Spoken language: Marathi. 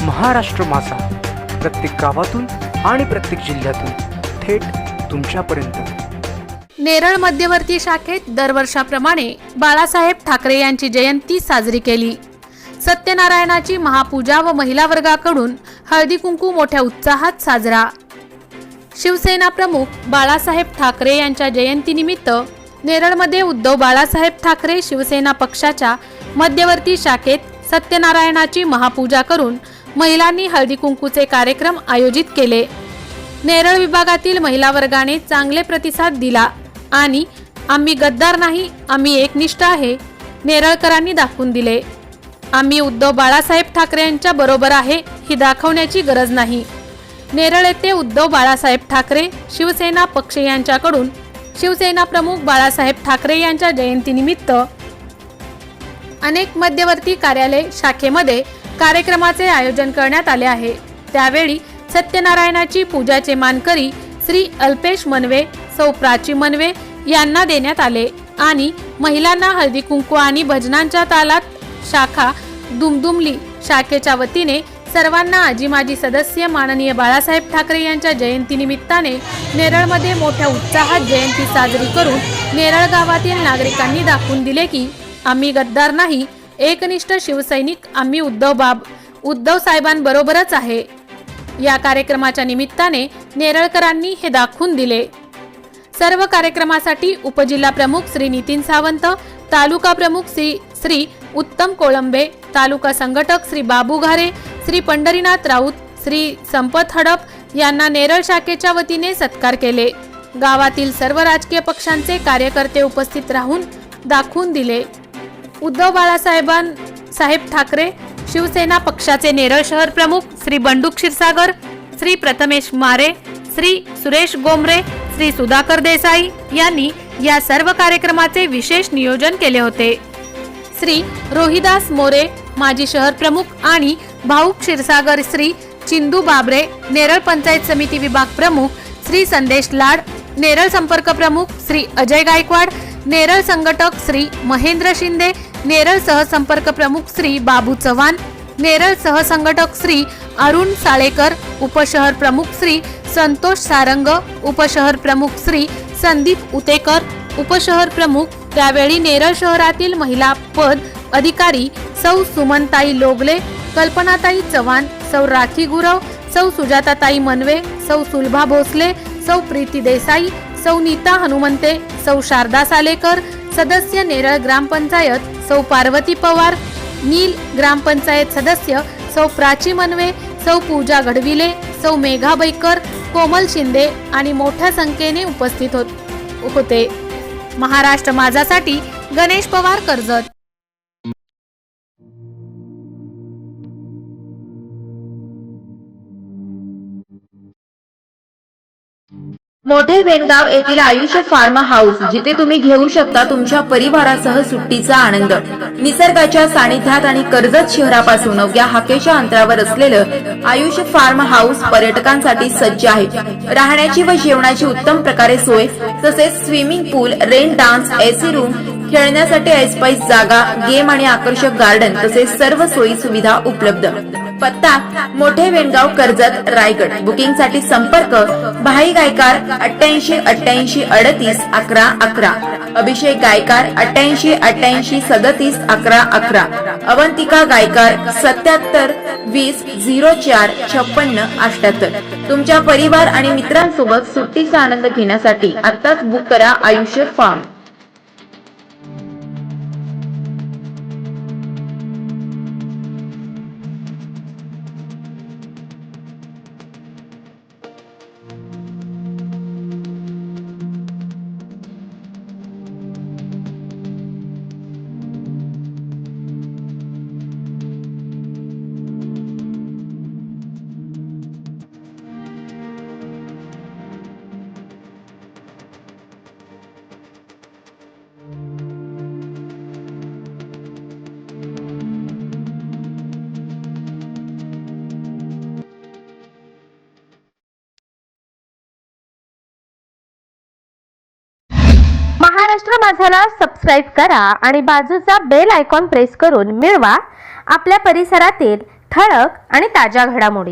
महाराष्ट्र माझा, प्रत्येक गावातून आणि प्रत्येक जिल्ह्यातून थेट तुमच्यापर्यंत। नेरळ मध्यवर्ती शाखेत दरवर्षाप्रमाणे बाळासाहेब ठाकरे यांची जयंती साजरी केली। सत्यनारायणाची महापूजा व महिला वर्गाकडून हळदी कुंकू मोठ्या उत्साहात साजरा। शिवसेना प्रमुख बाळासाहेब ठाकरे यांच्या जयंतीनिमित्त नेरळमध्ये उद्धव बाळासाहेब ठाकरे शिवसेना पक्षाच्या मध्यवर्ती शाखेत सत्यनारायणाची महापूजा करून महिलांनी हळदी कुंकूचे कार्यक्रम आयोजित केले। नेरळ विभागातील महिला वर्गाने चांगले प्रतिसाद दिला आणि आम्ही गद्दार नाही, आम्ही एकनिष्ठ आहे, नेरळकरांनी दाखवून दिले। आम्ही उद्धव बाळासाहेब ठाकरे यांच्या बरोबर आहे ही दाखवण्याची गरज नाही। नेरळ येथे उद्धव बाळासाहेब ठाकरे शिवसेना पक्ष यांच्याकडून शिवसेना प्रमुख बाळासाहेब ठाकरे यांच्या जयंतीनिमित्त अनेक मध्यवर्ती कार्यालय शाखेमध्ये कार्यक्रमाचे आयोजन करण्यात आले आहे। त्यावेळी सत्यनारायणाची पूजाचे मानकरी श्री अल्पेश मनवे, सौ प्राची मनवे यांना देण्यात आले आणि महिलांना हळदी कुंकू आणि भजनांच्या तालात शाखा दुमदुमली। शाखेच्या वतीने सर्वांना आजी माजी सदस्य माननीय बाळासाहेब ठाकरे यांच्या जयंतीनिमित्ताने नेरळमध्ये मोठ्या उत्साहात जयंती साजरी करून नेरळ गावातील नागरिकांनी दाखवून दिले की आम्ही गद्दार नाही, एकनिष्ठ शिवसैनिक, आम्ही उद्धव साहेबांबरोबरच आहे। या कार्यक्रमाच्या निमित्ताने नेरळकरांनी हे दाखवून दिले। सर्व कार्यक्रमासाठी उपजिल्हा प्रमुख श्री नितीन सावंत, तालुका प्रमुख श्री उत्तम कोळंबे, तालुका संघटक श्री बाबू घारे, श्री पंढरीनाथ राऊत, श्री संपत हडप यांना नेरळ शाखेच्या वतीने सत्कार केले। गावातील सर्व राजकीय पक्षांचे कार्यकर्ते उपस्थित राहून दाखवून दिले। उद्धव बाळासाहेब ठाकरे शिवसेना पक्षाचे नेरळ शहर प्रमुख श्री बंडू क्षीरसागर, श्री प्रथमेश मारे, श्री सुरेश गोमरे, श्री सुधाकर देसाई यांनी या सर्व कार्यक्रमाचे विशेष नियोजन केले होते। श्री रोहिदास मोरे माजी शहर प्रमुख आणि भाऊ क्षीरसागर, श्री चिंदू बाबरे नेरळ पंचायत समिती विभाग प्रमुख, श्री संदेश लाड नेरळ संपर्क प्रमुख, श्री अजय गायकवाड नेरळ संघटक, श्री महेंद्र शिंदे नेरळ सहसंपर्क प्रमुख, श्री बाबू चव्हाण नेरळ सहसंघटक, श्री अरुण साळेकर उपशहर प्रमुख, श्री संतोष सारंग उपशहर प्रमुख, श्री संदीप उतेकर उपशहर प्रमुख। त्यावेळी नेरळ शहरातील महिला पद अधिकारी सौ सुमनताई लोगले, कल्पनाताई चव्हाण, सौ राखी गुरव, सौ सुजाताताई मनवे, सौ सुलभा भोसले, सौ प्रीती देसाई, सौ नीता हनुमंते, सौ शारदा सालेकर, सदस्य नेरळ ग्रामपंचायत सौ पार्वती पवार, नील ग्रामपंचायत सदस्य सौ प्राची मनवे, सौ पूजा गढविले, सौ मेघा बैकर, कोमल शिंदे आणि मोठ्या संख्येने उपस्थित होते। महाराष्ट्र माझासाठी गणेश पवार, कर्जत। मोठे वेणगाव येथील आयुष्य फार्म हाऊस, जिथे तुम्ही घेऊ शकता तुमच्या परिवारासह सुट्टीचा आनंद। निसर्गाच्या सानिध्यात आणि कर्जत शहरापासून अवघ्या हाकेच्या अंतरावर असलेलं आयुष्य फार्म हाऊस पर्यटकांसाठी सज्ज आहे। राहण्याची व जेवणाची उत्तम प्रकारे सोय, तसेच स्विमिंग पूल, रेन डान्स, एसी रूम, खेळण्यासाठी ऐसपैस जागा, गेम आणि आकर्षक गार्डन तसेच सर्व सोयी सुविधा उपलब्ध। पत्ता मोठे वेणगाव, कर्जत, रायगड। बुकिंग साठी संपर्क भाई गायकार 88 88 38 11 11, अभिषेक गायकार 88 88 37 11 11, अवंतिका गायकार 77 20 04 56 78। तुमच्या परिवार आणि मित्रांसोबत सुट्टीचा आनंद घेण्यासाठी आत्ताच बुक करा आयुष्य फार्म। महाराष्ट्र माझाला सबस्क्राइब करा आणि बाजूचा बेल आयकॉन प्रेस करून मिळवा आपल्या परिसरातील ठळक आणि ताज्या घडामोडी